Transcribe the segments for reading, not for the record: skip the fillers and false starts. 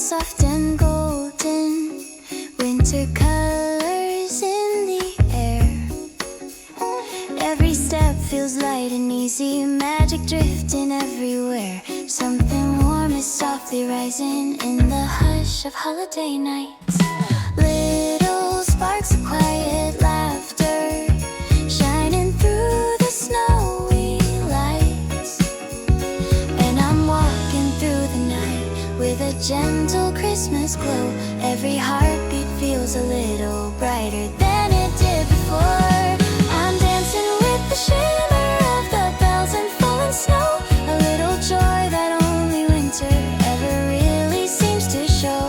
soft and golden, winter colors in the air. Every step feels light and easy, magic drifting everywhere. Something warm is softly rising in the hush of holiday nights. Little sparks of quiet laughter shining through the snowy lights. And I'm walking through the night with a gentle Christmas glow. Every heartbeat feels a little brighter than it did before. I'm dancing with the shimmer of the bells and falling snow. A little joy that only winter ever really seems to show.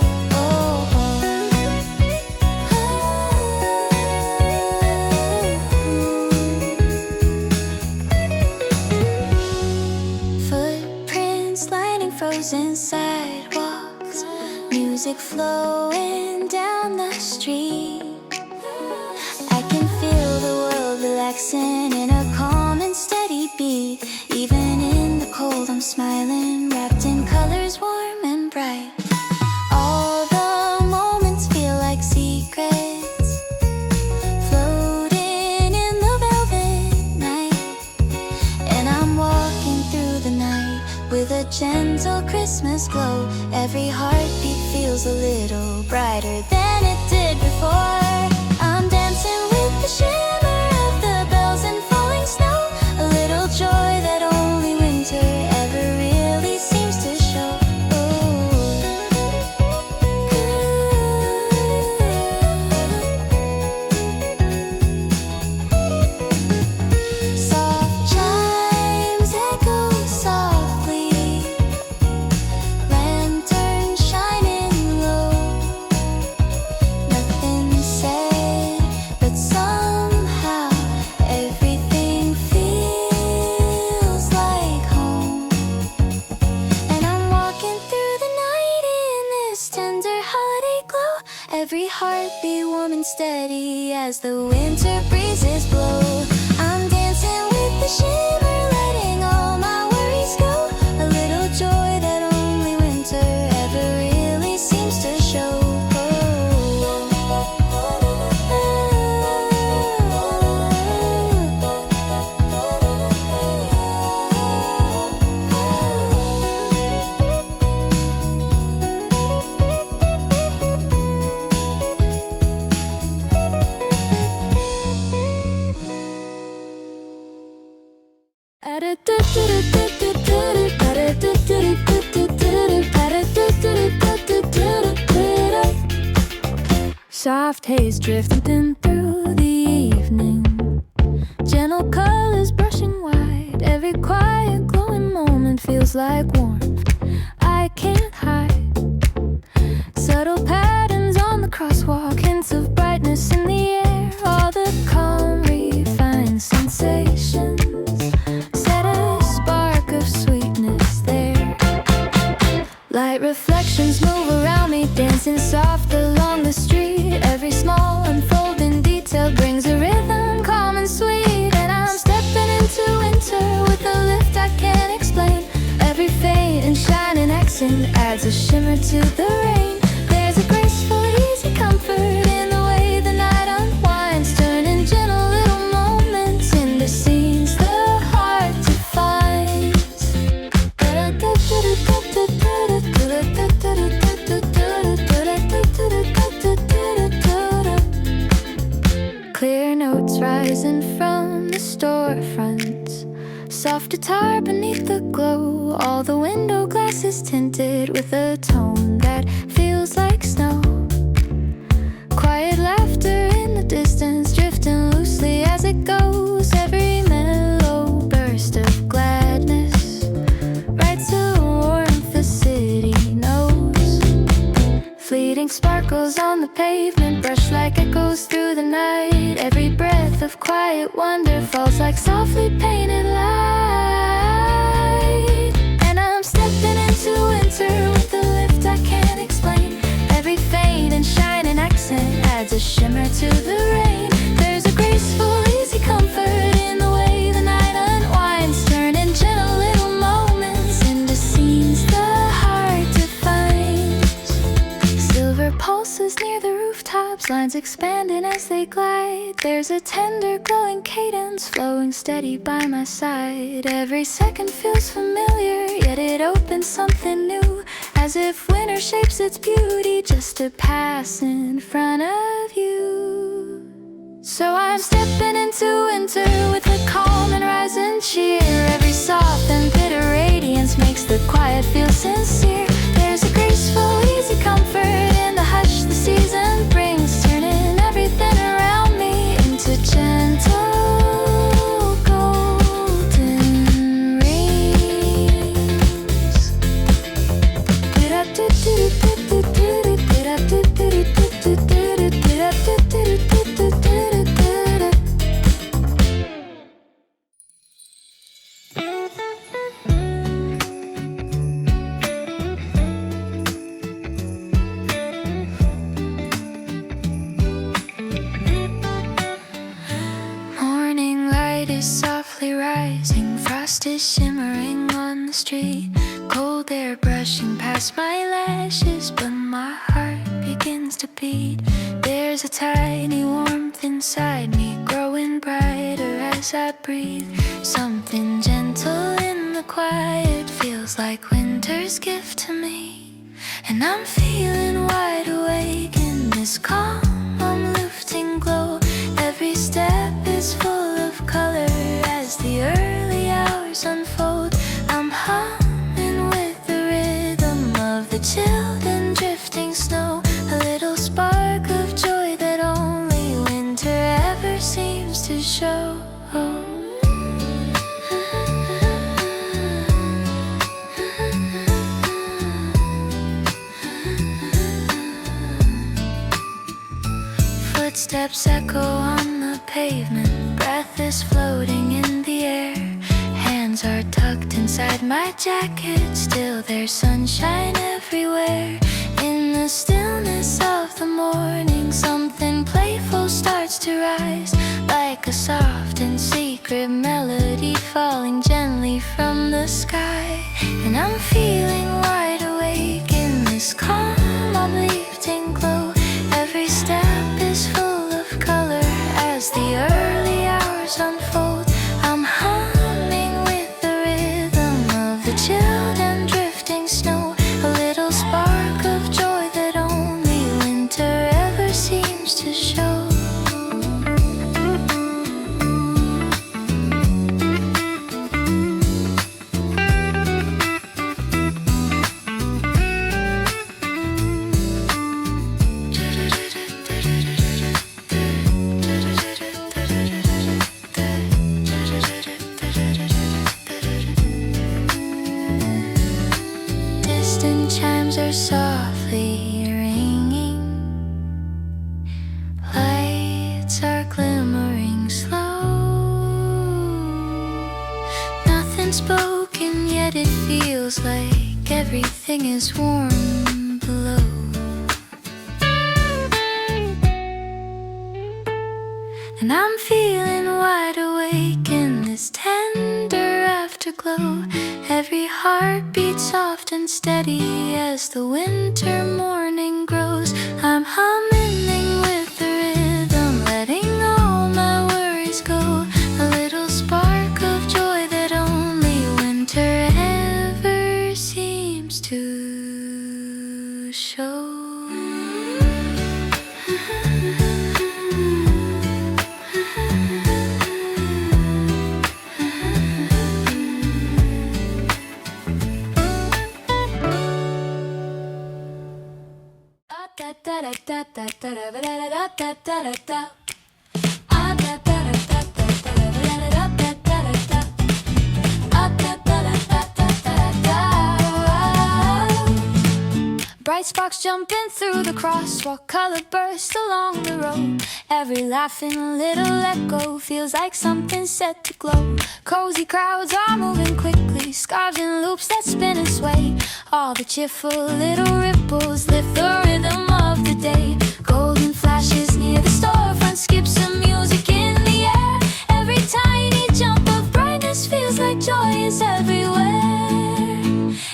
Footprints lining frozen sidewalks, music flowing down the street. I can feel the world relaxing in a calm and steady beat. Even in the cold I'm smiling, wrapped in colors warm and bright. All the moments feel like secrets, floating in the velvet night. And I'm walking through the night with a gentle Christmas glow. Every heartbeat feels a little brighter than it did before. I'm dancing with the shimmer of the bells and falling snow. A little joy that only winter ever really seems to show. Soft chimes echo softly, lanterns shining low. Nothing said, but somehow everything feels like home. And I'm walking through the night in this tender holiday glow. Every heartbeat warm and steady as the winter breezes blow. I'm dancing with the shimmer, letting all my worries go. A little joy that only winter ever really seems to show. Soft haze drifting through the evening, gentle colors brushing wide. Every quiet glowing moment feels like warmth I can't hide. Subtle patterns on the crosswalk, hints of brightness in the air. All the calm refined sensations set a spark of sweetness there. Light reflections move around me, dancing soft along the street. Every small unfolding detail brings a rhythm calm and sweet. And I'm stepping into winter with a lift I can't explain. Every fade and shining accent adds a shimmer to the rain. There's a graceful, easy comfort in the way the night unwinds, turning gentle little moments into scenes the heart defines. Clear notes rising from the storefronts, soft guitar beneath the glow. All the window glasses tinted with a tone that feels like snow. Quiet laughter in the distance, drifting loosely as it goes. Every mellow burst of gladness writes a warmth the city knows. Fleeting sparkles on the pavement brush like echoes through the night. Every breath of quiet wonder falls like softly painted light. And I'm stepping into winter with a lift I can't explain. Every fade and shining accent adds a shimmer to the rain. There's a graceful, easy comfort in the way the night unwinds, turning gentle little moments into scenes the heart defines. lines expanding as they glide. There's a tender glowing cadence flowing steady by my side. Every second feels familiar, yet it opens something new, as if winter shapes its beauty just to pass in front of you. So I'm stepping into winter with a calm and rising cheer. Every soft and bitter radiance makes the quiet feel sincere. There's a graceful, easy comfort in the hush the season brings, turning everything around me into gentle golden rays. Softly rising, frost is shimmering on the street. Cold air brushing past my lashes, but my heart begins to beat. There's a tiny warmth inside me, growing brighter as I breathe. Something gentle in the quiet feels like winter's gift to me. And I'm feeling wide awake in this calm, uplifting glow. Every step is full of color as the early hours unfold. I'm humming with the rhythm of the chilled and drifting snow. A little spark of joy that only winter ever seems to show. Footsteps echo on the pavement, breath is floating in the air. Hands are tucked inside my jacket, still there's sunshine everywhere. In the stillness of the morning, something playful starts to rise, like a soft and secret melody falling gently from the sky. And I'm feeling wide awake in this calm, uplifting glow. Every step is full of color as the early hours unfold. I'm humming with the rhythm of the chilled and drifting snow. A little spark of joy that only winter ever seems to show. Distant chimes are softly ringing, lights are glimmering slow. Nothing spoken, yet it feels like everything is warm below. And I'm feeling wide awake in this tender afterglow. Every heart beats soft and steady as the winter morning grows. I'm humming with the rhythm, letting all my worries go. A little spark of joy that only winter ever seems to show. Bright sparks jumping through the crosswalk, color burst along the road. Every laughing little echo feels like something set to glow. Cozy crowds are moving quickly, scarves and loops that spin and sway. All the cheerful little ripples lift the rhythm of the day. Golden flashes near the storefront, skips of music in the air. Every tiny jump of brightness feels like joy is everywhere.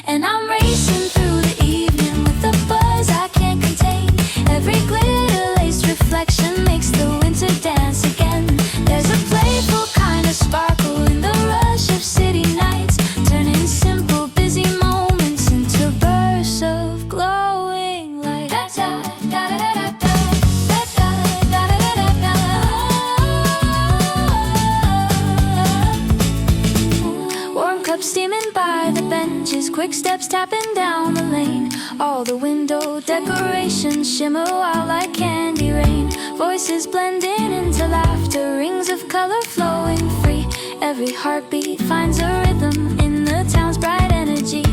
And I'm racing through the evening with a buzz I can't contain. Every glitter lace reflects quick steps tapping down the lane. All the window decorations shimmer out like candy rain. Voices blending into laughter, rings of color flowing free. Every heartbeat finds a rhythm in the town's bright energy.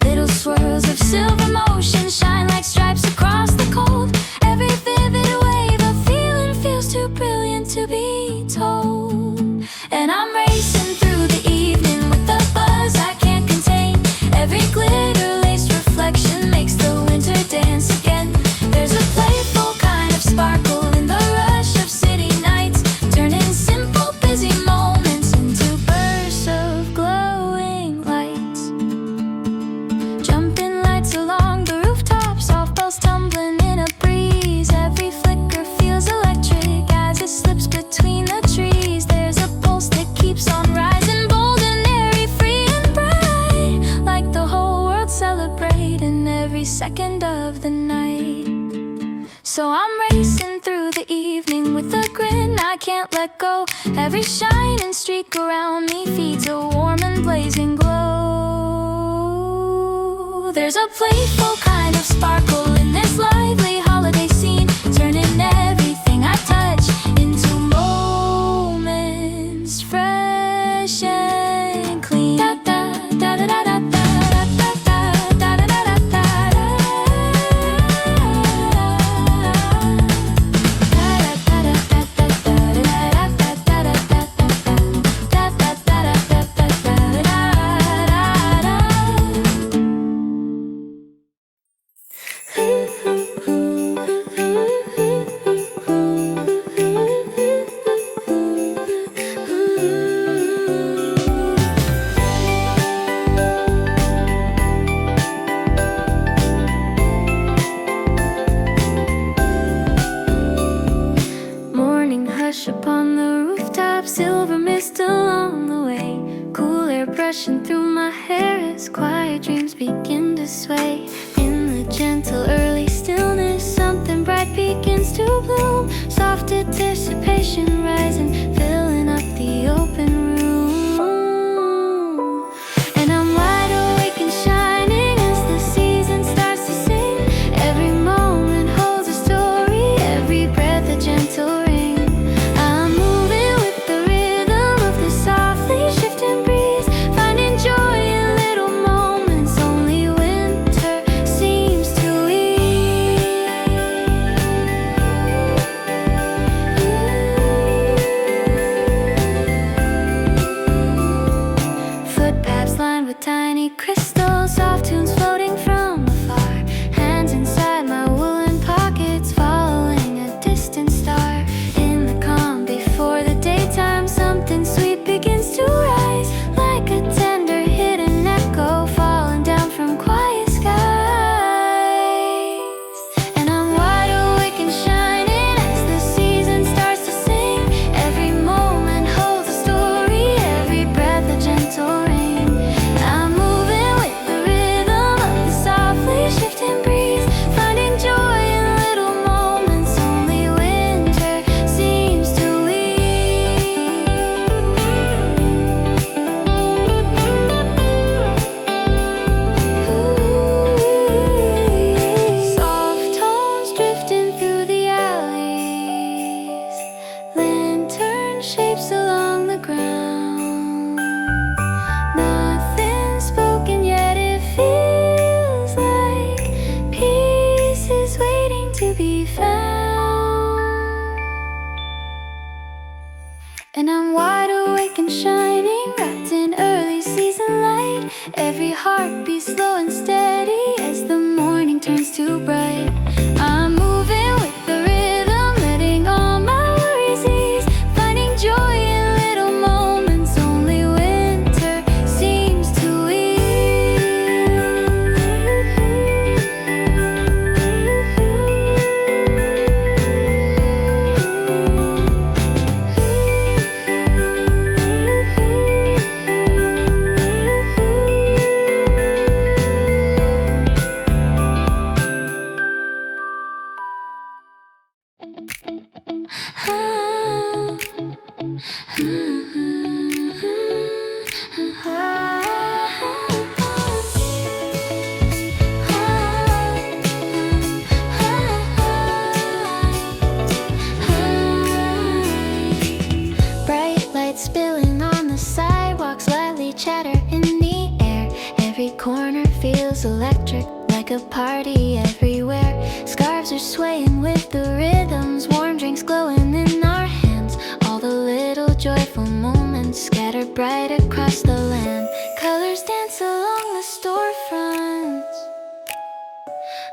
Little swirls of silver motion shine like stripes across the cold. Every vivid wave of feeling feels too brilliant to be told. And I'm racing through the evening with the buzz I can't contain. Every glitter-laced reflection makes the winter dance again. There's a playful kind of sparkle in the rush of city nights, turning simple busy moments into bursts of glowing lights. Jumping lights along the rooftop, soft bells tumbling in a breeze. Every flicker feels electric as it slips between the trees. There's a pulse that keeps on rising, bold and airy, free and bright, like the whole world celebrating every second of the night. So I'm racing through the evening with a grin I can't let go. Every shining streak around me feeds a warm and blazing glow. There's a playful kind of sparkle in this lively holiday scene, turning everything I touch into moments fresh and clean. Da da da da da da. Morning hush upon the rooftop, silver mist along the way. Cool air brushing through my hair as quiet dreams begin to sway. In the gentle early stillness, something bright begins to bloom. Soft anticipation rising, filling up the open room. And I'm wide awake and shining as the season starts to sing. Every moment holds a story, every breath a gentle ring. I'm moving with the rhythm of the softly shifting breeze, finding joy in little moments only winter seems to ease. like a party everywhere. Scarves are swaying with the rhythms, warm drinks glowing in our hands. All the little joyful moments scattered bright across the land. Colors dance along the storefronts,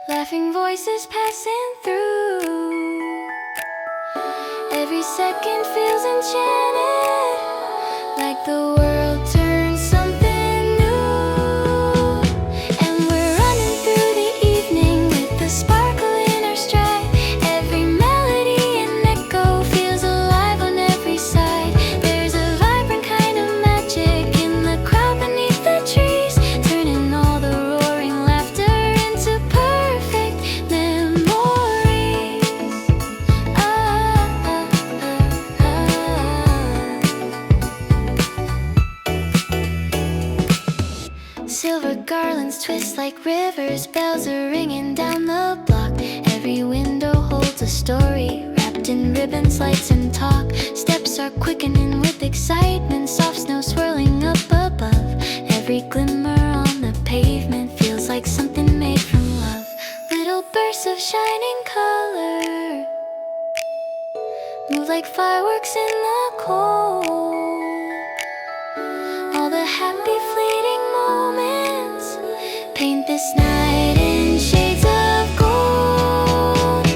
laughing voices passing through. Every second feels enchanted, like the world turns something new. And we're running through the evening with a sparkle in our stride. Every melody and echo feels alive on every side. There's a vibrant kind of magic in the crowd beneath the trees, turning all the roaring laughter into perfect memories. Silver garlands twist like rivers, bells are ringing down the block. Every window holds a story, wrapped in ribbons, lights and talk. Steps are quickening with excitement, soft snow swirling up above. Every glimmer on the pavement feels like something made from love. Little bursts of shining color move like fireworks in the cold. All the happy fleeting moments paint this night in shades of gold.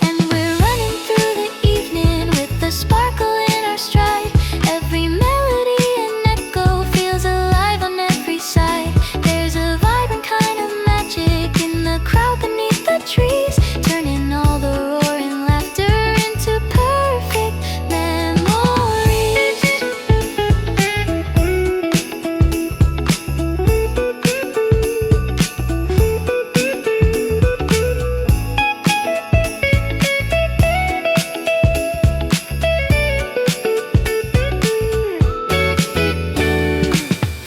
And we're running through the evening with a sparkle in our stride. Every melody and echo feels alive on every side. There's a vibrant kind of magic in the crowd beneath the trees, turning all the roaring laughter into perfect memories.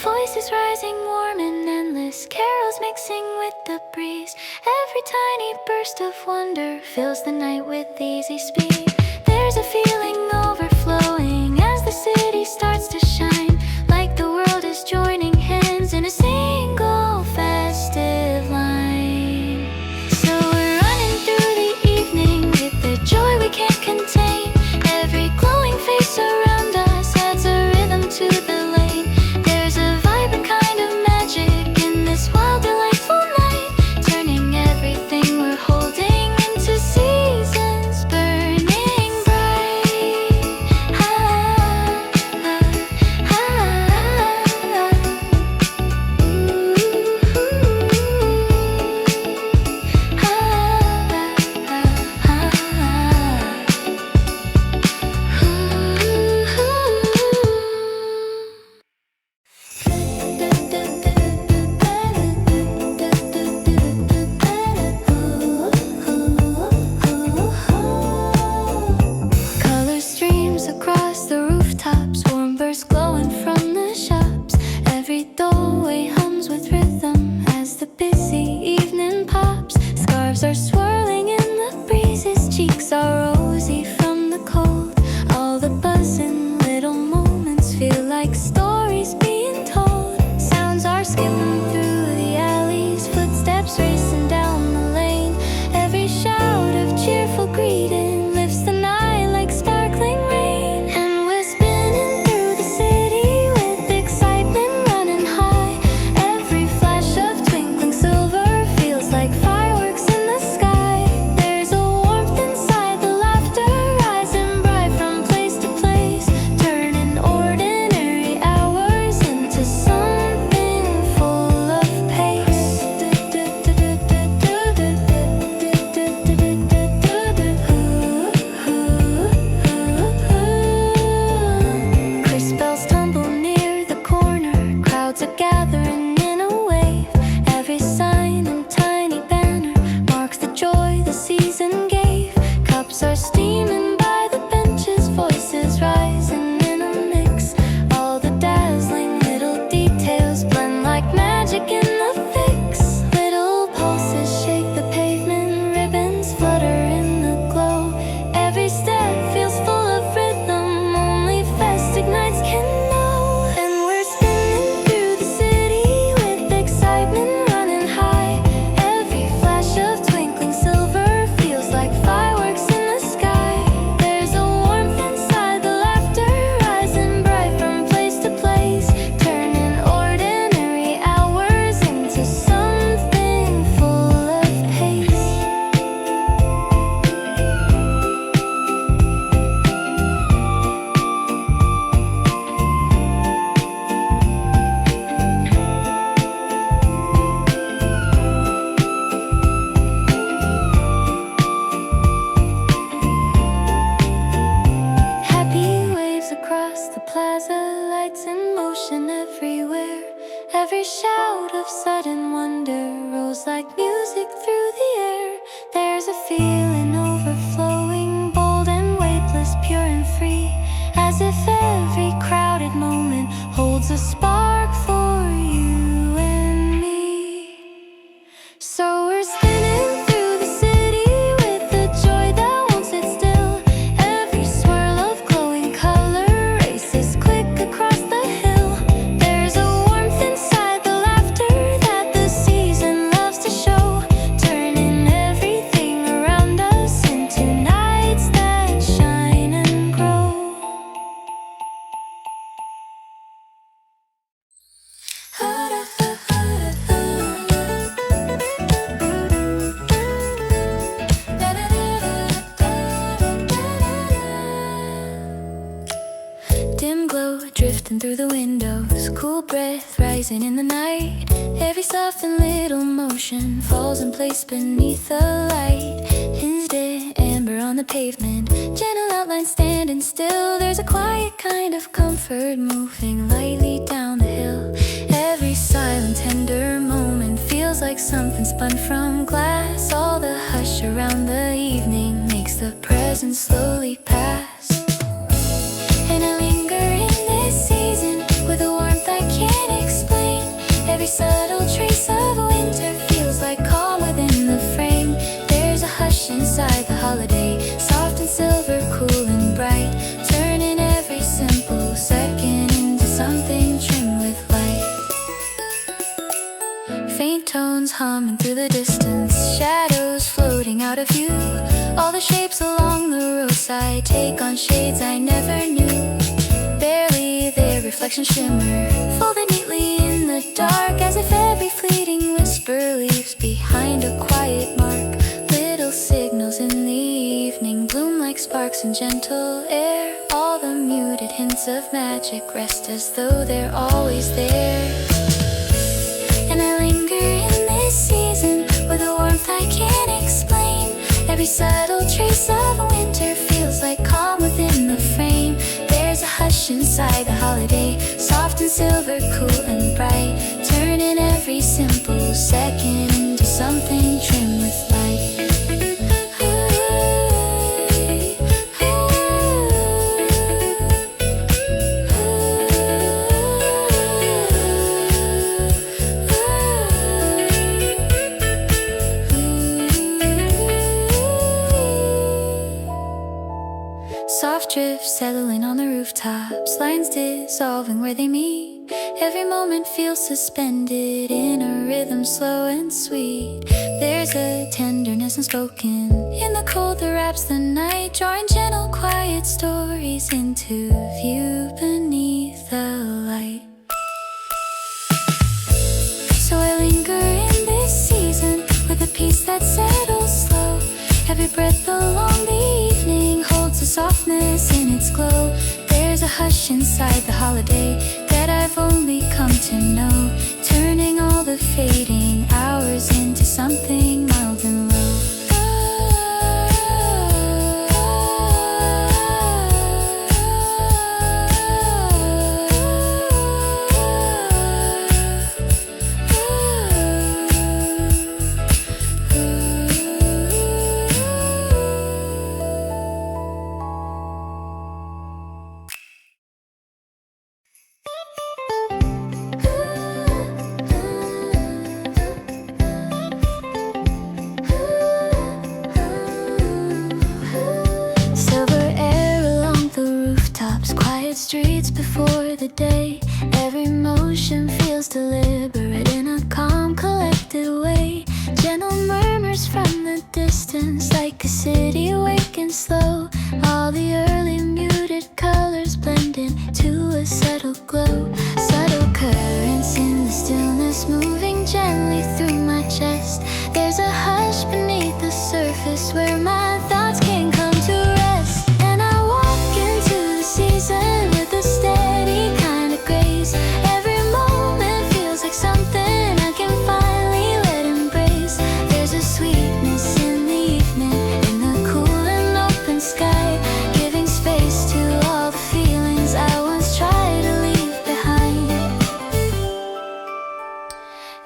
Voices rising warm and endless, carols mixing with the breeze. Every tiny burst of wonder fills the night with easy speed. There's a feeling overflowing as the city starts to shine, like the world is joining hands in a single festive line. So we're running through the evening with the joy we can't contain. Every glowing face around us adds a rhythm to the lane. There's a vibrant kind of magic in this wild, delightful night, turning everything we're holding into seasons burning bright. Color streams across the rooftops, warm bursts glowing from the shops. Every doorway hums with rhythm as the busy evening pops. Scarves are swirling in the breezes, cheeks are rosy from the cold. All the buzzing little moments feel like stories being told. Sounds are skipping through the alleys, footsteps racing down the lane. Every shout of cheerful greeting lifts the night like sparkling rain. And we're spinning through the city with excitement running high. Every flash of twinkling silver feels like fireworks in the sky. There's a warmth inside the loud cool breath rising in the night. Every soft and little motion falls in place beneath the light. Hinged amber on the pavement, gentle outlines standing still. There's a quiet kind of comfort moving lightly down the hill. Every silent tender moment feels like something spun from glass. All the hush around the evening makes the present slowly pass. And I linger in this season with a warmth I can't explain. Every subtle trace of winter feels like calm within the frame. There's a hush inside the holiday, soft and silver, cool and bright, turning every simple second into something trimmed with light. Faint tones humming through the distance, shadows floating out of view. All the shapes along the roadside take on shades I never knew. Barely their reflections shimmer, folded neatly in the dark, as if every fleeting whisper leaves behind a quiet mark. Little signals in the evening bloom like sparks in gentle air. All the muted hints of magic rest as though they're always there. And I linger in this season with a warmth I can't explain. Every subtle trace of winter feels like calm within the frame. There's a hush inside the holiday, soft and silver, cool and bright, turning every simple second into something trimmed with light. Soft drifts settling on the rooftops, lines dissolving where they meet. Every moment feels suspended in a rhythm slow and sweet. There's a tenderness unspoken in the cold that wraps the night, drawing gentle, quiet stories into view beneath the light. So I linger in this season with a peace that settles slow. Every breath along the evening holds a softness in its glow. There's a hush inside the holiday that I've only come to know, turning all the fading hours into something mild and low. Streets before the day, every motion feels deliberate in a calm, collected way. Gentle murmurs from the distance, like a city awake and slow. All the early muted colors blend into a subtle glow. Subtle currents in the stillness moving gently through my chest. There's a hush beneath the surface where my thoughts can come to rest. And I walk into the season with a steady kind of grace. Every moment feels like something I can finally let embrace. There's a sweetness in the evening, in the cool and open sky, giving space to all the feelings I once tried to leave behind.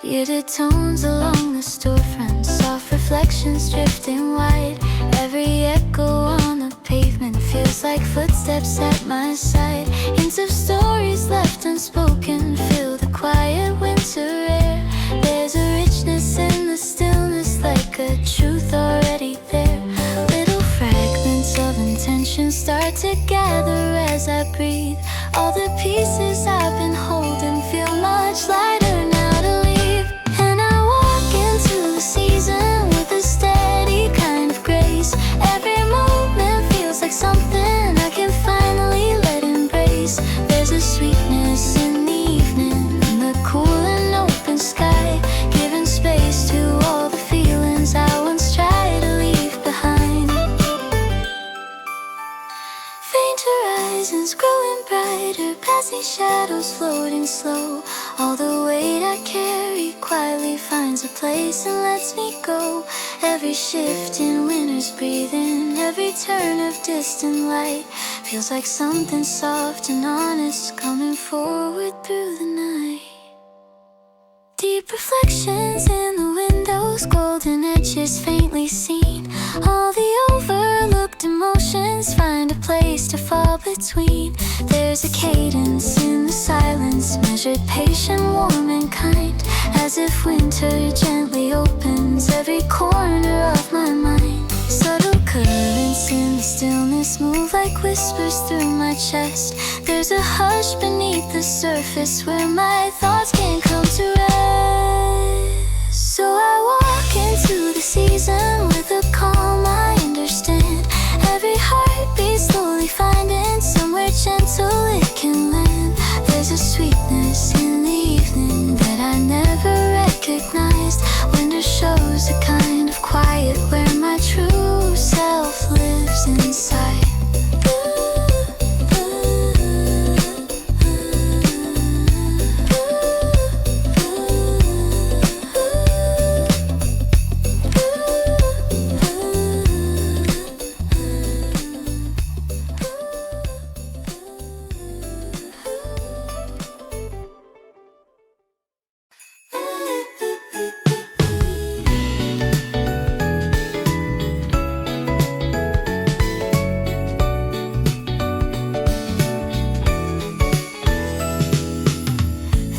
Muted tones along the storefront, soft reflections drifting wide. Every echo on the pavement feels like footsteps at my side. Hints of stories left unspoken fill the quiet winter air. There's a richness in the stillness, like a truth already there. Little fragments of intention start to gather as I breathe. All the pieces I've been holding feel much lighter now to leave. And I walk into the season with a steady kind of grace. Every moment feels like something I can finally let embrace. There's a sweetness in the evening, in the cool and open sky, giving space to all the feelings I once tried to leave behind. Faint horizons growing brighter, as these shadows floating slow. All the weight I carry quietly finds a place and lets me go. Every shift in winter's breathing, every turn of distant light feels like something soft and honest coming forward through the night. Deep reflections in the windows, golden edges faintly seen. All the overlooked emotions find a place to fall between. There's a cadence in the silence, measured, patient, warm and kind, as if winter gently opens every corner of my mind. Subtle currents in the stillness move like whispers through my chest. There's a hush beneath the surface where my thoughts can't come to rest. So I walk into the season with a calm I understand. Every heartbeat slowly finding somewhere gentle it can land. There's a sweetness in the evening that I never recognized. Winter shows a kind of quiet where my true self lives inside.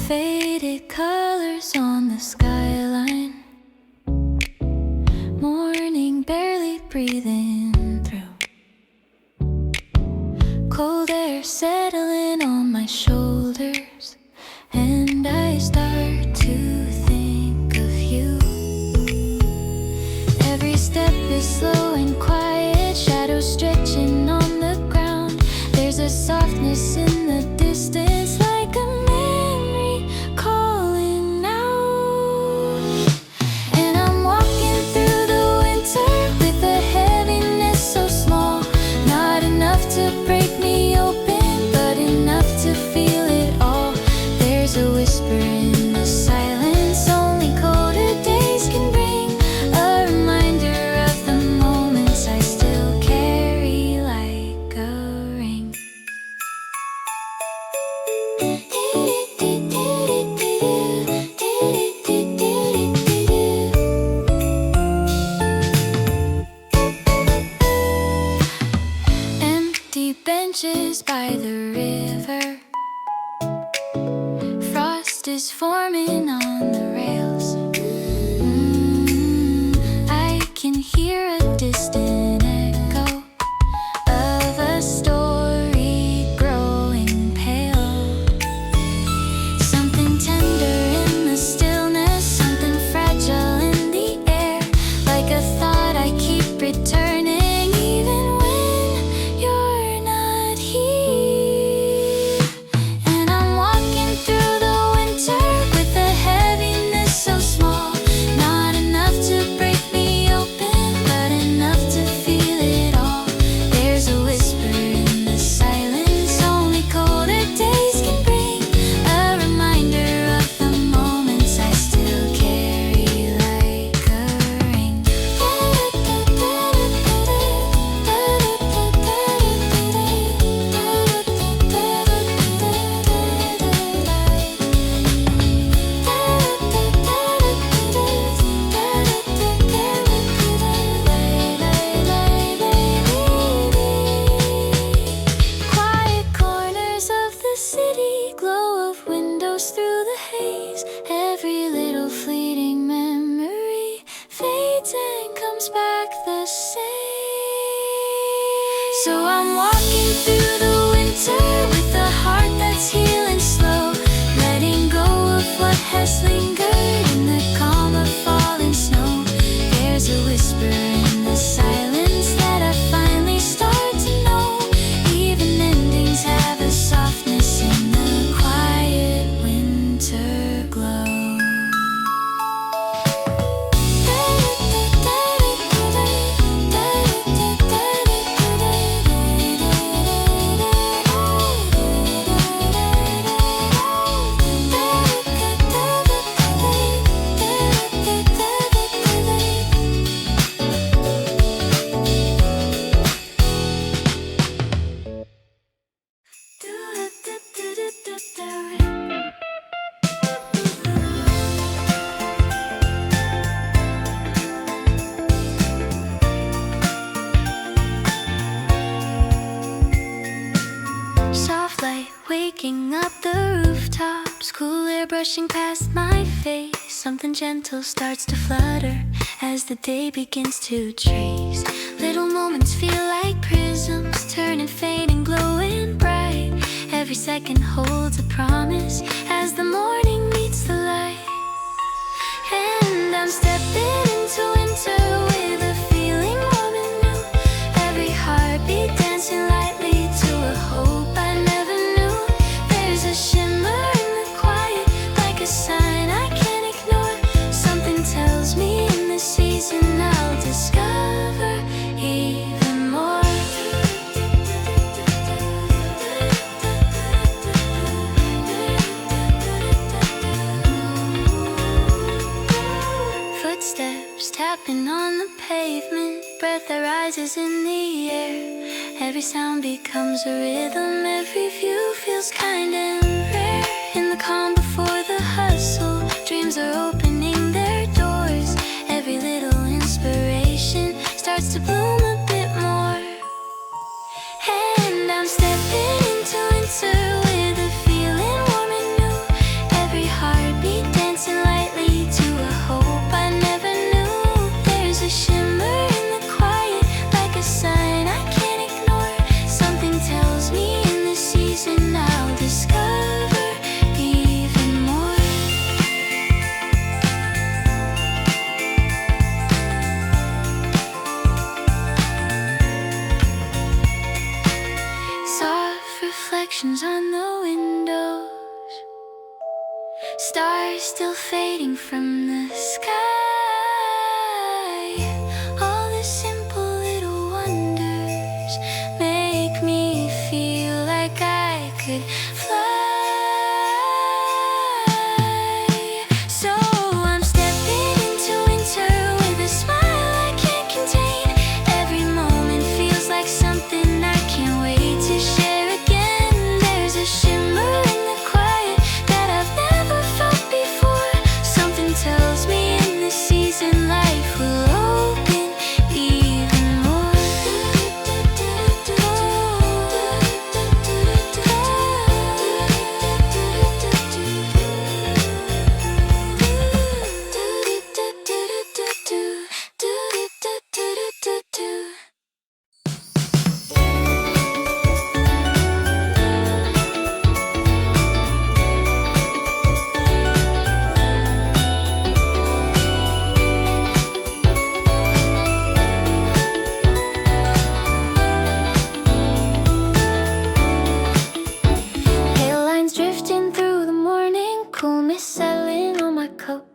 Faded colors on the skyline, morning barely breathing through, cold air settling on my shoulders, and I start to think of you. Every step is slow and quiet, shadows stretching on the ground. There's a softness in the distance, like a memory calling out. And I'm walking through the winter with a heaviness so small, not enough to break me open, but enough to feel it all. There's a whisper in the silence only colder days can bring, a reminder of the moments I still carry like a ring. Empty benches by the river, frost is forming on the rails. I can hear a distant echo of a story growing pale. Something tender in the stillness, something fragile in the air, like a thought I keep returning even when you're not here. And I'm walking through the winter with a heaviness so small, not enough to break me open, but enough to feel it all. There's a whisper in the silence only colder days can bring, a reminder of the moments I still carry like a ring. Quiet corners of the city, glow of windows through the haze. Every little fleeting memory fades and comes back the same. So I'm walking through the winter with a heart that's healing slow, letting go of what has lingered in the calm of falling snow. There's a whisper in the silence that I finally start to know. Even endings have a softness in the quiet winter glow. brushing past my face. Something gentle starts to flutter as the day begins to trace. Little moments feel like prisms, turning faint and glowing bright. Every second holds a promise as the morning meets the light. And I'm stepping into winter with a feeling warm and new. Every heartbeat dancing lightly to a hope I never knew. There's a shimmer in the quiet, like a sign I can't ignore. Something tells me in this season I'll discover even more. Footsteps tapping on the pavement, breath that rises in the air. Every sound becomes a rhythm, every view feels kind and rare. In the calm before the hustle, dreams are opening their doors. Every little inspiration starts to bloom a bit more. And I'm stepping into winter with a feeling warm and new. Every heartbeat dancing lightly to a hope I never knew. There's a shimmer in the quiet, like a sign I can't ignore. Something tells me in this season I'll discover even more. Soft reflections on the windows, stars still fading from the sky. All the simple little wonders make me feel like I could fly. So I'm stepping into winter with a smile I can't contain. Every moment feels like something I can't wait to share again. There's a shimmer in the quiet that I've never felt before. Something tells me in this season life will open even more. Pale lines drifting through the morning, cool mist settling on my coat.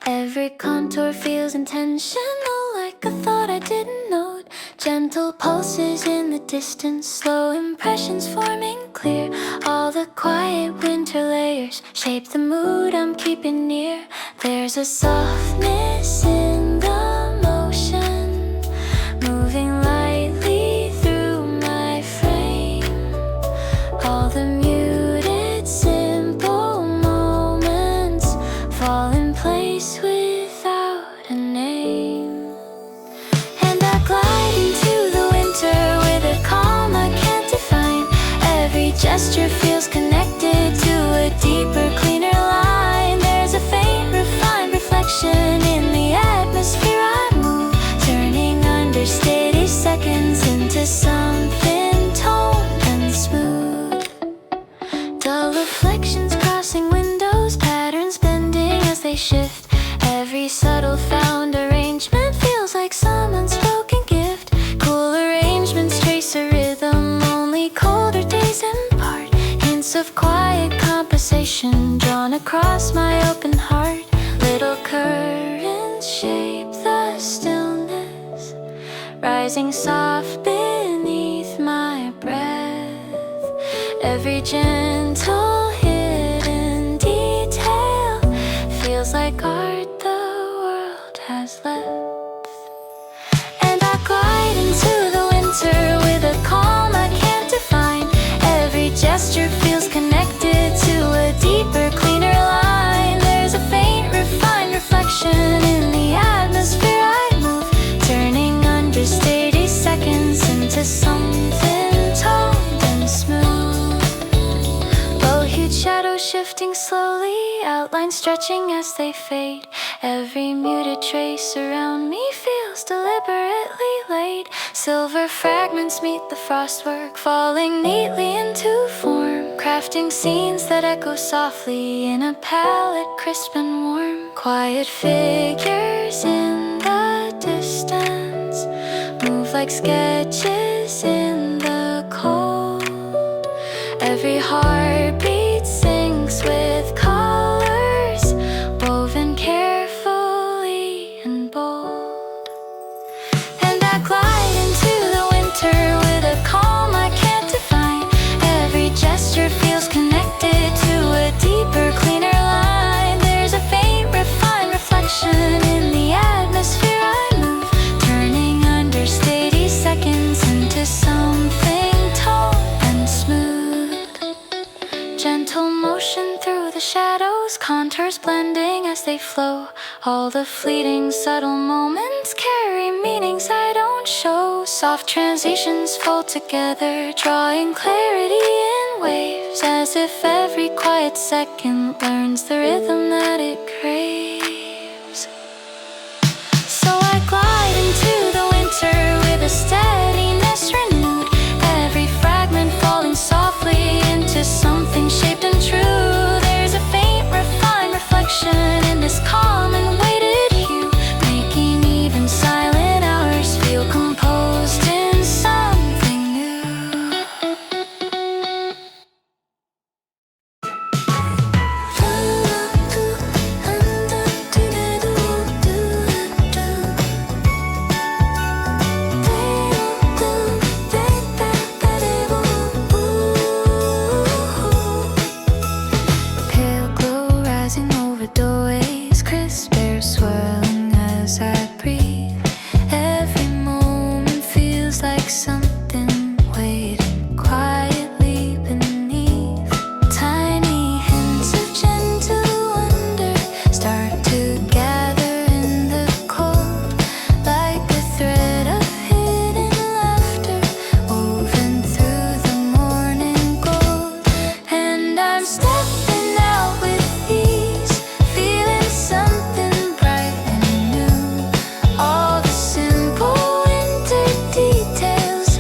Every contour feels intentional, like a thought I didn't note. Gentle pulses in the distance, slow impressions forming clear. All the quiet winter layers shape the mood I'm keeping near. There's a softness in the motion, moving lightly through my frame. All the muted, simple moments fall in place without a name. And I glide into the winter with a calm I can't define. Every gesture feels connected to a deeper, cleaner line. There's a faint, refined reflection in the atmosphere I move, turning understated seconds into something toned and smooth. Dull reflections crossing windows, patterns bending as they shift. Every subtle found arrangement feels like some unspoken gift. Cool arrangements trace a rhythm only colder days impart. Hints of quiet conversation drawn across my open heart. Little currents shape the stillness, rising soft beneath my breath. Every gentle hidden detail feels like art the world has left. And I glide into the winter with a calm I can't define. Every gesture feels connected to a deeper, cleaner line. There's a faint, refined reflection in the atmosphere I move, turning understated seconds into something toned and smooth. Reflecting slowly, outlines stretching as they fade. Every muted trace around me feels deliberately laid. Silver fragments meet the frostwork, falling neatly into form, crafting scenes that echo softly in a palette crisp and warm. Quiet figures in the distance move like sketches in the cold. Every heartbeat syncs with colors woven carefully and bold. And I glide into the winter with a calm I can't define. Every gesture feels connected to a deeper, cleaner line. There's a faint, refined reflection in the atmosphere I move, turning understated seconds into something tall and smooth. Gentle motion through the shadows, contours blending as they flow. All the fleeting, subtle moments carry meanings I don't show. Soft transitions fold together, drawing clarity in waves, as if every quiet second learns the rhythm that it craves. So I glide into the winter with a steadiness renewed, every fragment falling softly into something shaped and true. There's a faint, refined reflection in this calm and weighted hue, making even silent hours feel composed in something new. Pale glow rising over doorways, crisp air swirling as I breathe. Every moment feels like something waiting quietly beneath. Tiny hints of gentle wonder start to gather in the cold, like a thread of hidden laughter woven through the morning gold. And I'm stepping out with ease, feeling something bright and new. All the simple winter details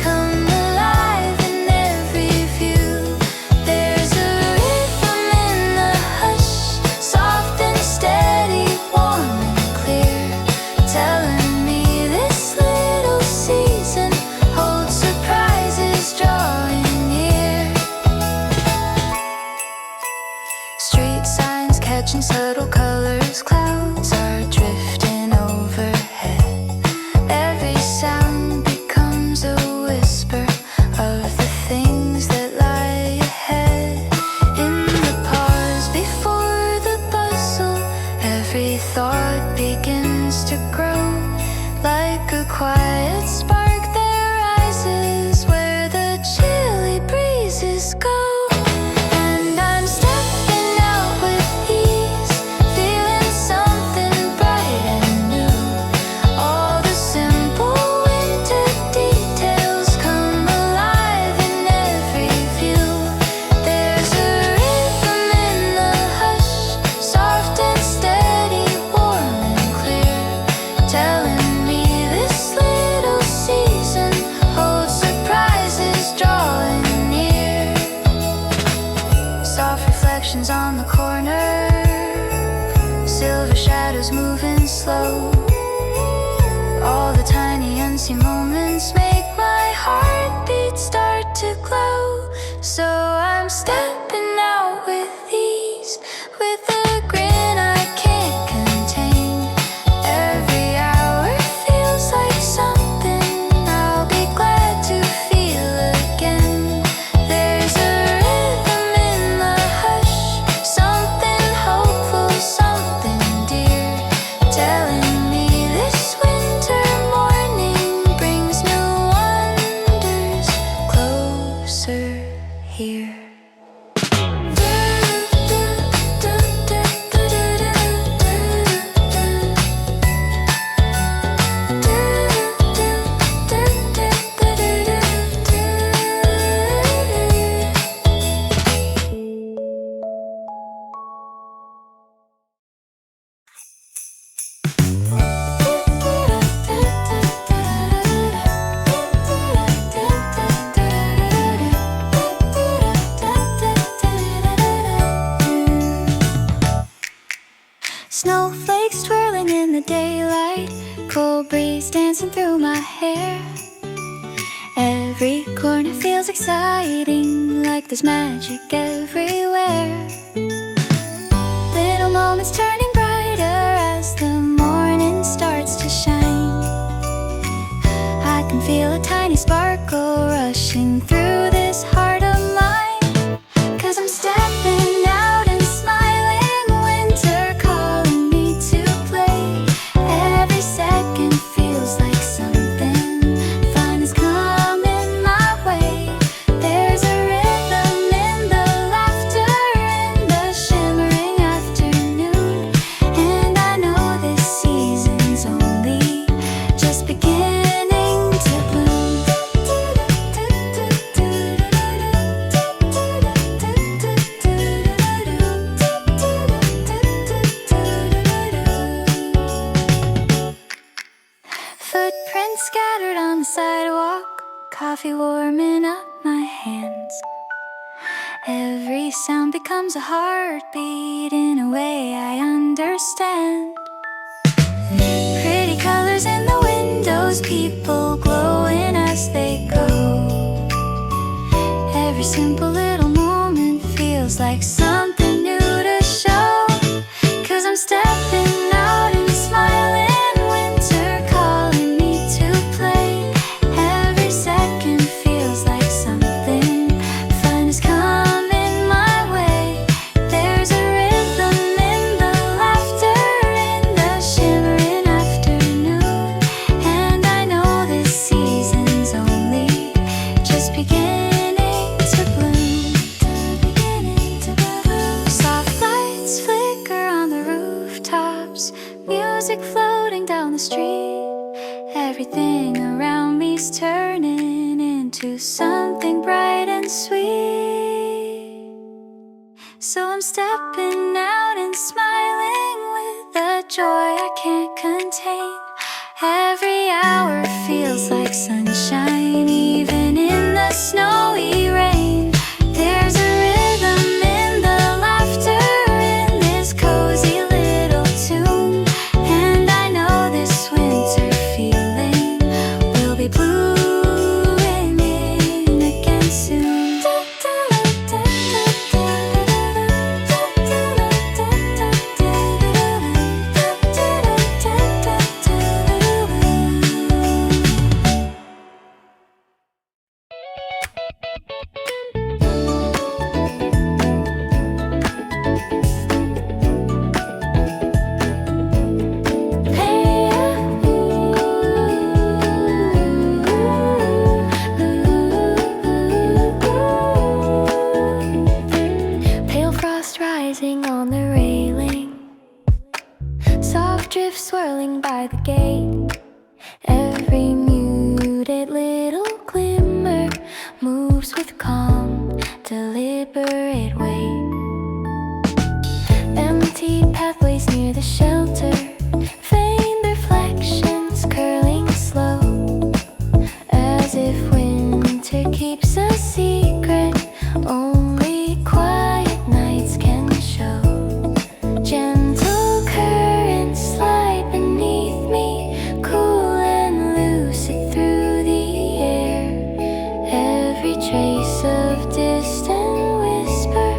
hair. Every corner feels exciting, like there's magic everywhere. Little moments turning brighter as the morning starts to shine. I can feel a tiny sparkle rushing through this heart of mine. 'Cause I'm stepping out and smiling, winter calling me to play. Every second feels like something fun is coming my way. There's a rhythm in the laughter in the shimmering afternoon, and I know this season's only just beginning to bloom. Footprints scattered on the sidewalk, coffee warming up my hands. Every sound becomes a heartbeat in a way I understand. Pretty colors in the windows, people glowing as they go. Every simple little moment feels like something new to show. 'Cause I'm stepping out and smiling, winter calling me to play. Every second feels like something fun is coming my way. There's a rhythm in the laughter in the shimmering afternoon, and I know this season's only just beginning to bloom. Soft lights flicker on the rooftops, music floating down the street. Everything around me's turning into something bright and sweet. So I'm stepping out and smiling with a joy I can't contain. Every hour feels like sunshine, even in the snowy rain. There's a rhythm in the laughter in this cozy little tune, and I know this winter feeling will be blooming in again soon. Pale frost rising on the railing, soft drifts swirling by the gate. Every muted little glimmer moves with calm, deliberate weight. Empty pathways near the shelter, faint reflections curling slow, as if winter keeps a secret only quiet nights can show. Gentle currents slide beneath me, cool and lucid through the air. Every trace of distant whisper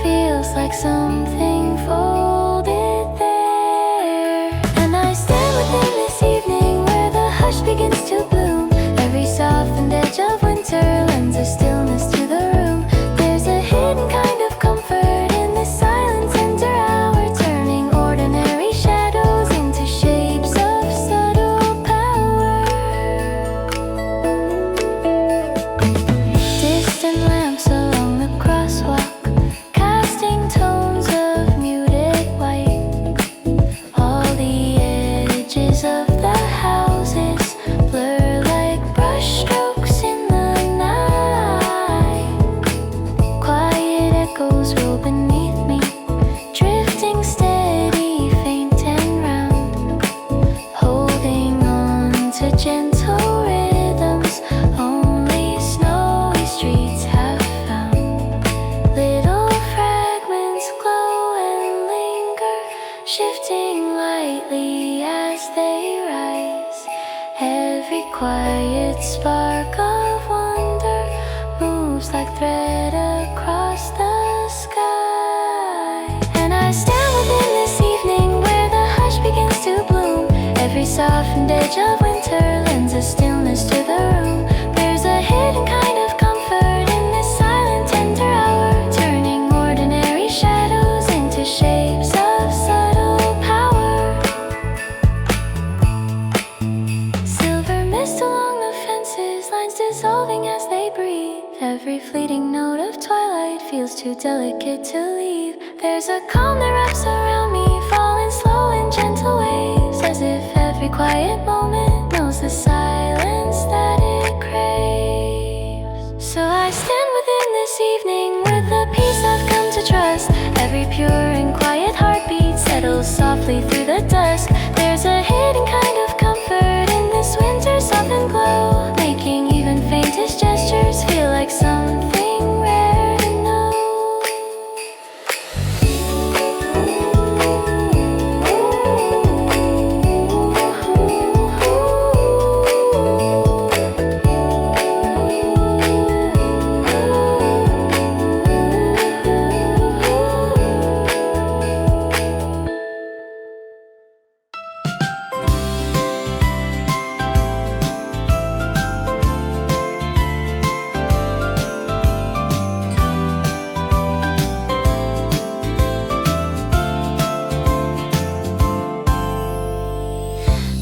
feels like something folded there. And I stand within this evening where the hush begins to bloom. Every softened edge of winter lends a stillness to the room. There's a hidden kind of comfort in this silent tender hour, turning ordinary shadows into shapes of subtle power. Distant lamps along the crosswalk, casting tones of muted white. All the edges of the houses blur like brushstrokes in the night. Quiet echoes roll beneath me, drifting steady, faint and round, holding on to gentle rhythms only snowy streets have found. Little fragments glow and linger, shifting lightly as they rise. Every quiet spark of wonder moves like thread across the sky. And I stand within this evening where the hush begins to bloom. Every softened edge of winter lends a stillness to the room. There's a hidden kind of comfort in this silent tender hour, turning ordinary shadows into shapes of subtle power. Silver mist along the fences, lines dissolving as they breathe. Every fleeting note of twilight feels too delicate to leave. There's a calm that wraps around me, falling slow in gentle waves, as if every quiet moment knows the silence that it craves. So I stand within this evening with the peace I've come to trust. Every pure and quiet heartbeat settles softly through the dusk. There's a hidden kind of comfort in this winter's softened glow, making even faintest gestures feel like something rare to know.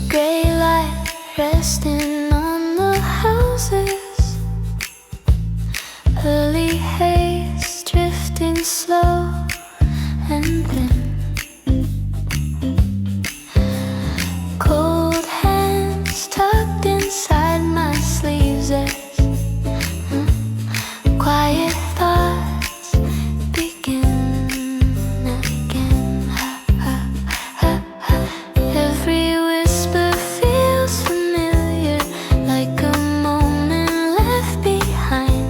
Gray light resting on the houses, early haze drifting slow and thin. Cold hands tucked inside my sleeves as quiet thoughts begin again. Every whisper feels familiar, like a moment left behind.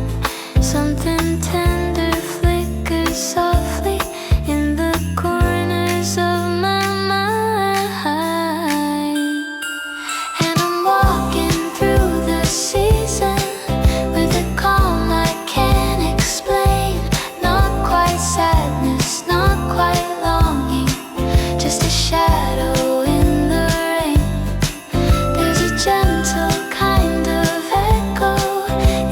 Something tender flickers softly in the corners of my mind. And I'm walking through the season with a calm I can't explain. Not quite sadness, not quite longing, just a shadow in the rain. There's a gentle kind of echo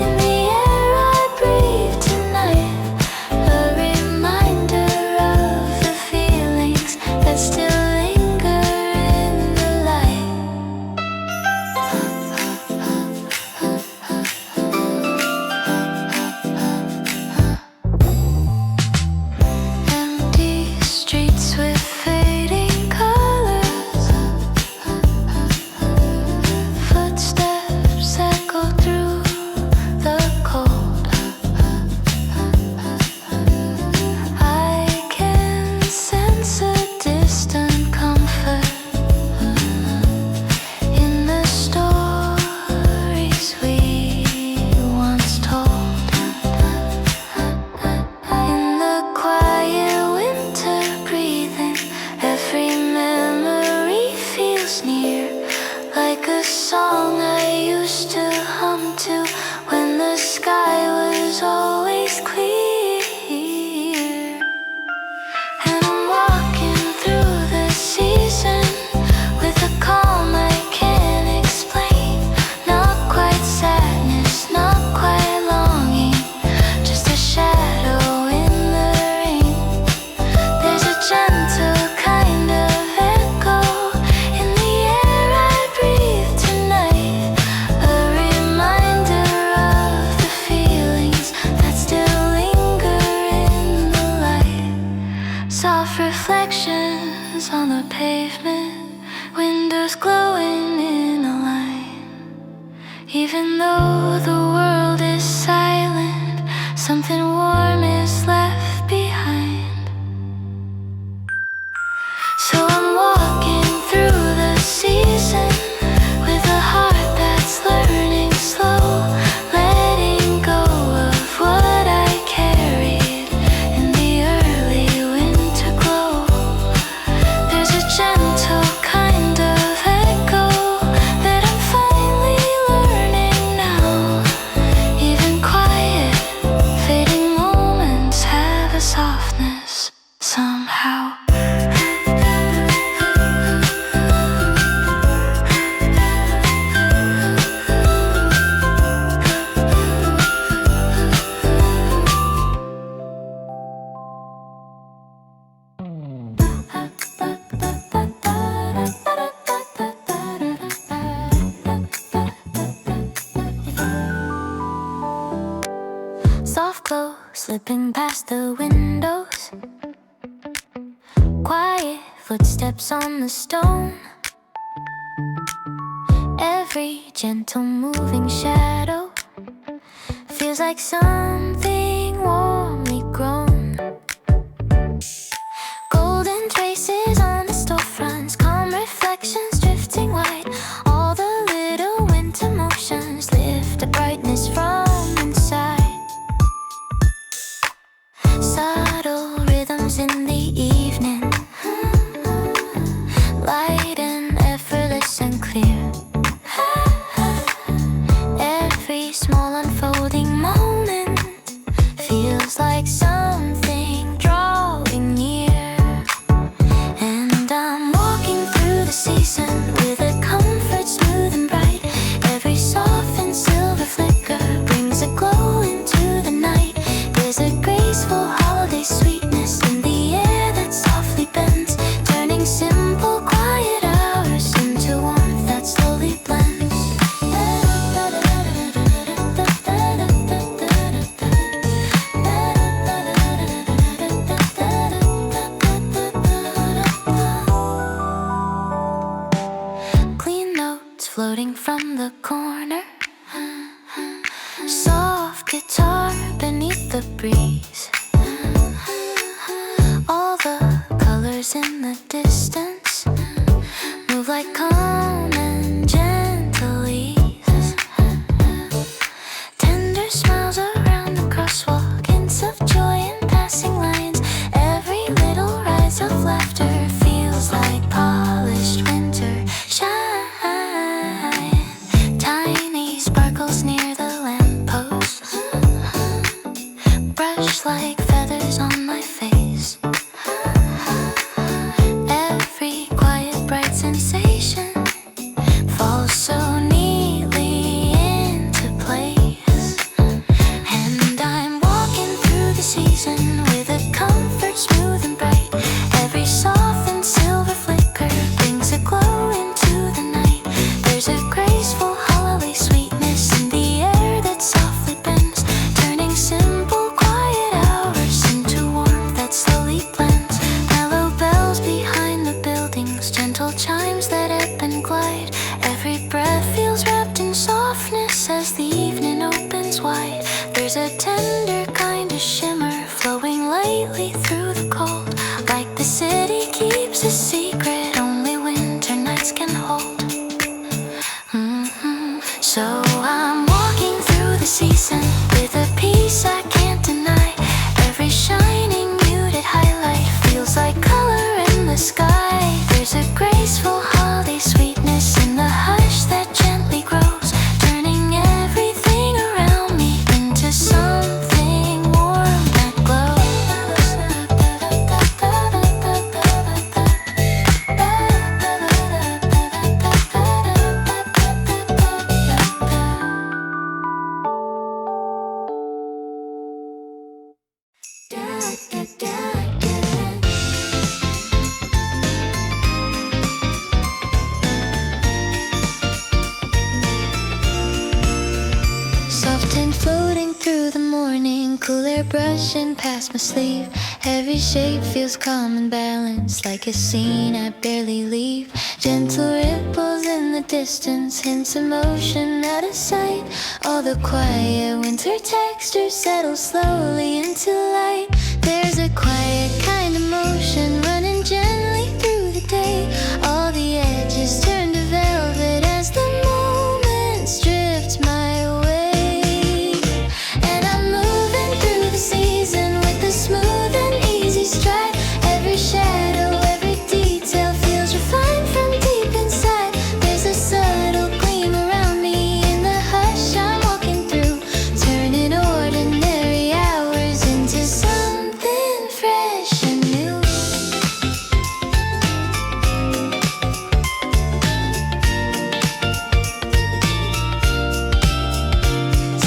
in the air I breathe tonight, a reminder of the feelings that still linger in the light. Empty streets with fading colors, footsteps echo through the cold. I can sense a distant comfort in the stories we once told. In the quiet winter breathing, every memory feels near, like a song I used to hum to when the sky was always clear. And I'm walking through the season with a calm I can't explain. Not quite sadness, not quite longing, just a shadow in the rain. There's a gentle kind of echo in the air I breathe tonight, a reminder of the feelings that still linger in the light. Soft reflections on the pavement, windows glowing in a line. Even though the world is silent, something warm is left behind. So I'm walking through the season with a heart that's learning slow, letting go of what I carried in the early winter glow. There's a gentle kind of echo that I'm finally learning slipping past the windows. Quiet footsteps on the stone. Every gentle moving shadow feels like something warmly grown. Golden traces on the storefronts, calm reflections drifting wide. All the little winter motions lift the brightness from inside. Subtle rhythms in the evening, light and effortless and clear. Every small unfolding moment feels like something drawing near. And I'm walking through the season with a comfort smooth and bright. Every soft and silver flicker brings a glow into the night. There's a graceful holiday sweetness in the air that softly bends, turning simple quiet hours into warmth that slowly blends. Clean notes floating from the corner, soft guitar beneath the breeze. All the colors in the distance move like calm and gentle ease. Tender smiles around the crosswalk, hints of joy in passing lines. Every little rise of laughter feels like polished winter shine. Tiny sparkles near the lamppost brush like feathers on my face. Every quiet bright sensation falls so neatly into place. And I'm walking through the season with a comfort smooth and bright. Every soft and silver flicker brings a glow into the night. There's a graceful holiday sweetness in the air that softly bends, turning simple quiet hours into warmth that slowly blends. Mellow bells behind the buildings, gentle chimes that ebb and glide. Every breath feels wrapped in softness as the evening opens wide. There's a tender kind of shimmer flowing lightly through the cold, like the city keeps a secret only winter nights can hold. So I'm walking through the season with a peace I can't deny. Every shining muted highlight feels like color in the sky. There's a graceful holiday sweetness in the hush that gently grows, turning everything around me into something warm that Soft and floating through the morning, cool air brushing past my sleeve. Every shape feels calm and balanced, like a scene I barely leave. Gentle ripples in the distance, hints of motion out of sight. All the quiet winter textures settle slowly into light. There's a quiet kind of motion running gently through the day. All the edges turn to velvet as the moments drift my way. And I'm moving through the season with a smooth and easy stride. Every shadow, every detail feels refined from deep inside. There's a subtle gleam around me in the hush I'm walking through, turning ordinary hours into something fresh and new.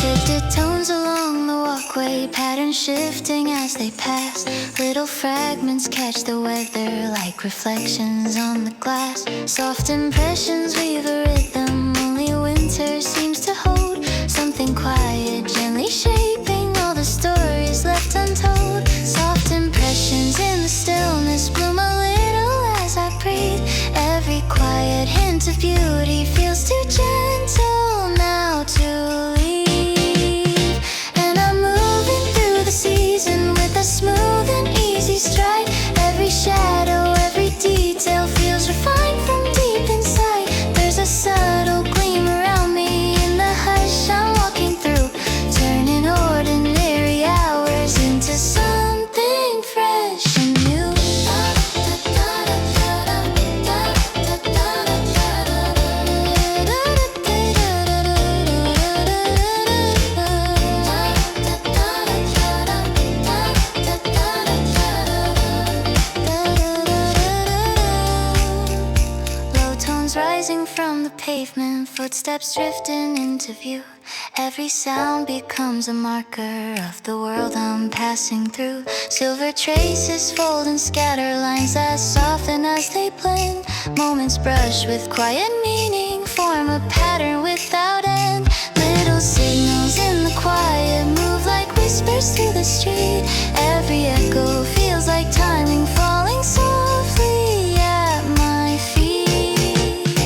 Shifted tones along the walkway, patterns shifting as they pass. Little fragments catch the weather like reflections on the glass. Soft impressions weave a rhythm only winter seems to hold. Something quiet, gently shaping all the stories left footsteps drifting into view. Every sound becomes a marker of the world I'm passing through. Silver traces fold and scatter lines that soften as they blend. Moments brush with quiet meaning, form a pattern without end. Little signals in the quiet move like whispers through the street. Every echo feels like timing falling softly at my feet.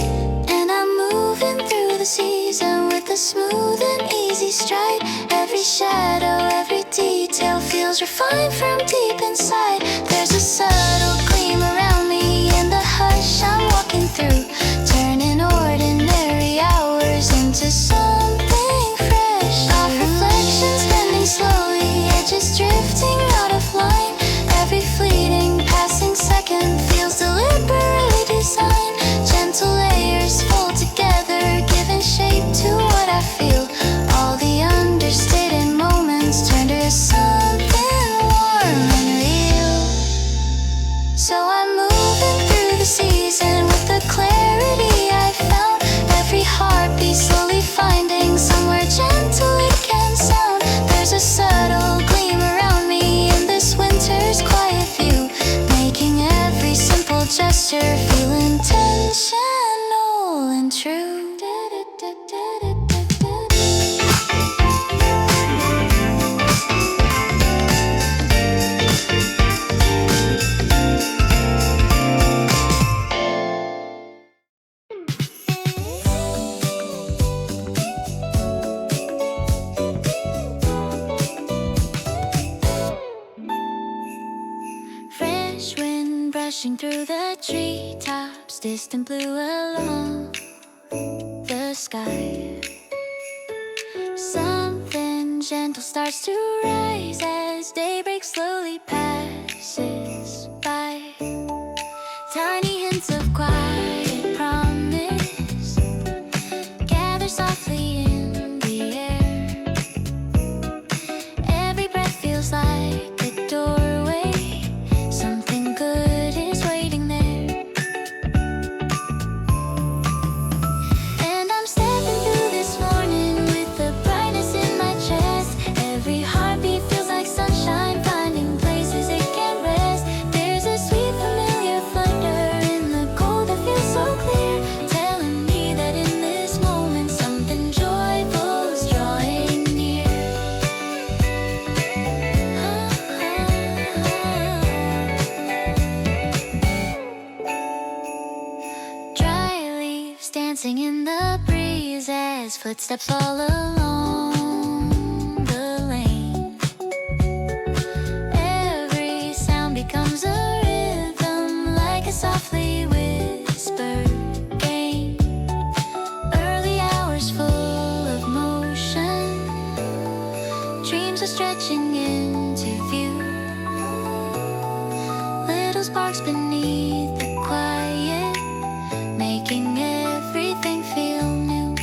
And I'm moving through the season with a smooth and easy stride. Every shadow, every detail feels refined from deep inside. There's a subtle gleam around me in the hush I'm walking through, turning ordinary hours into something fresh. Soft reflections bending slowly, edges drifting out of line. Every fleeting passing second feels deliberately designed. Gentle layers fold together, giving shape to what I feel. All the understated moments turn to something warm and real. So I'm moving through the season with the clarity I found. Every heartbeat slowly finding somewhere gentle it can sound. There's a subtle gleam around me in this winter's quiet view, making every simple gesture feel intentional and true. Fresh wind brushing through the treetops, distant blue along the sky. Something gentle starts to rise as daybreak slowly passes by. Tiny hints of quiet promise gather softly in the air. Every breath feels like a doorway. Something good is waiting there. And I'm stepping through this morning with the brightness in my chest. Every heartbeat feels like sunshine, finding places it can rest. There's a sweet familiar flutter in the cold that feels so clear, telling me that in this moment something joyful is drawing near. Dry leaves dancing in the breeze as footsteps all along the lane. Every sound becomes a rhythm, like a softly whispered game. Early hours full of motion, dreams are stretching into view. Little sparks beneath the quiet, making everything feel new.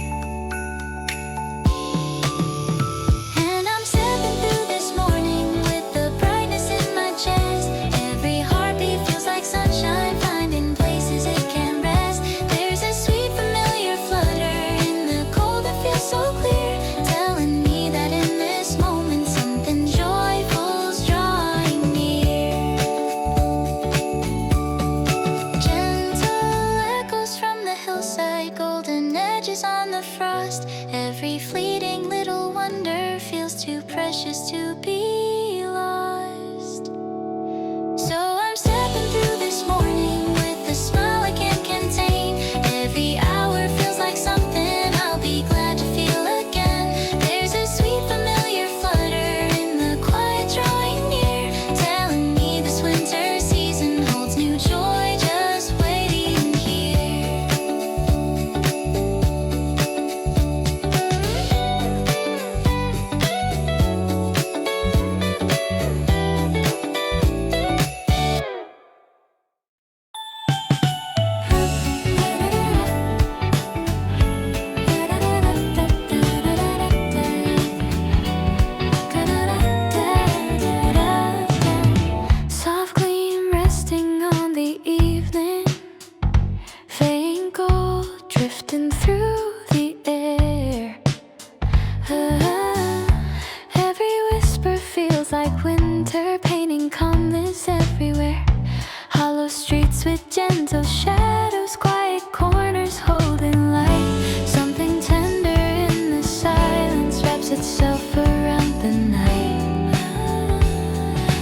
And I'm stepping through this morning with the brightness in my chest. Every heartbeat feels like sunshine, finding places it can rest. There's a sweet familiar flutter in the cold that feels so clear, telling me that in this moment something joyful's drawing near. Gentle echoes from the hillside, golden edges on the frost. Every fleeting little wonder feels too precious to be lost. So I'm stepping through this morning with a smile I can't contain. Every hour feels like something I'll be glad to feel again. There's a sweet familiar flutter in the quiet drawing near, telling me this winter season holds new joy just waiting here. Every whisper feels like winter, painting calmness everywhere. Hollow streets with gentle shadows, quiet corners holding light. Something tender in the silence wraps itself around the night.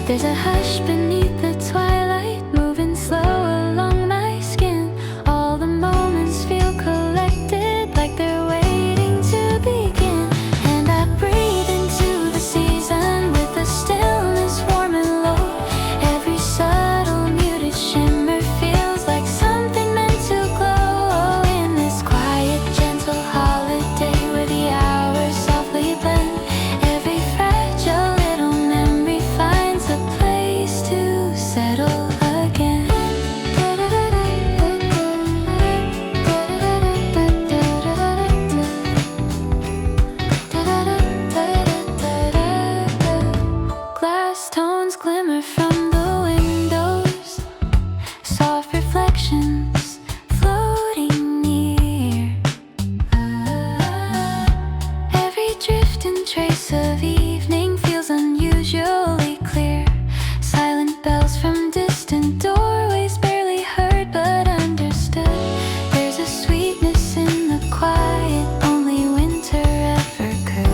There's a hush beneath the twilight, moving slow along my skin. All the moments feel collected, like they're waiting to begin. And I breathe into the season with a stillness warm and low. Every subtle muted shimmer feels like something meant to glow. In this quiet, gentle holiday where the hours softly blend, every fragile little memory finds a place to settle again. Glass tones glimmer from the windows, soft reflections floating near. Every drift and trace of evening feels unusually clear. Silent bells from distant doorways, barely heard but understood. There's a sweetness in the quiet, only winter ever could.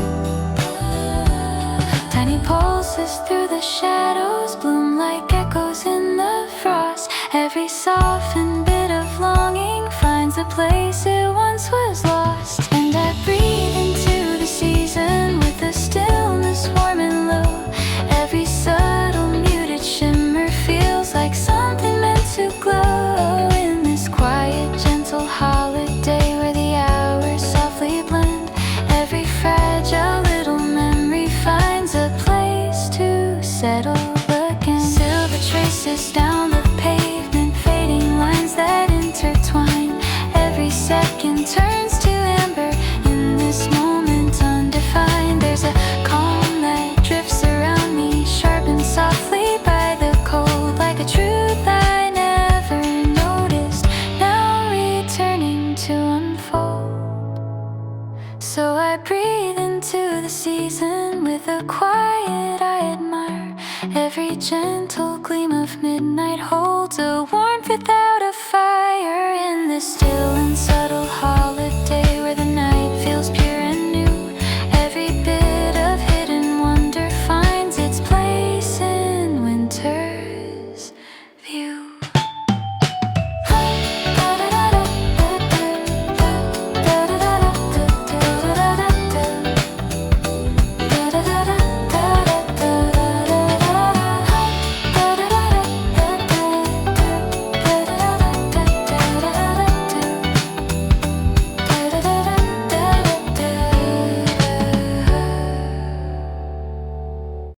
Tiny pulses through the shadows bloom like echoes in the frost. Every softened bit of longing finds a place it once was lost. And I breathe into the season with a stillness warm and low. Every subtle muted shimmer feels like something meant to glow. In this quiet, gentle holiday where the hours softly blend, every fragile little memory finds a place to settle again. Silver traces down the pavement, fading lines that intertwine. Every second turns to amber in this moment undefined. There's a calm that drifts around me, sharpened softly by the cold, like a truth I never noticed, now returning to unfold. So I breathe into the season with a quiet I admire. Every gentle gleam of midnight holds a warmth without a fire. In this still and subtle heart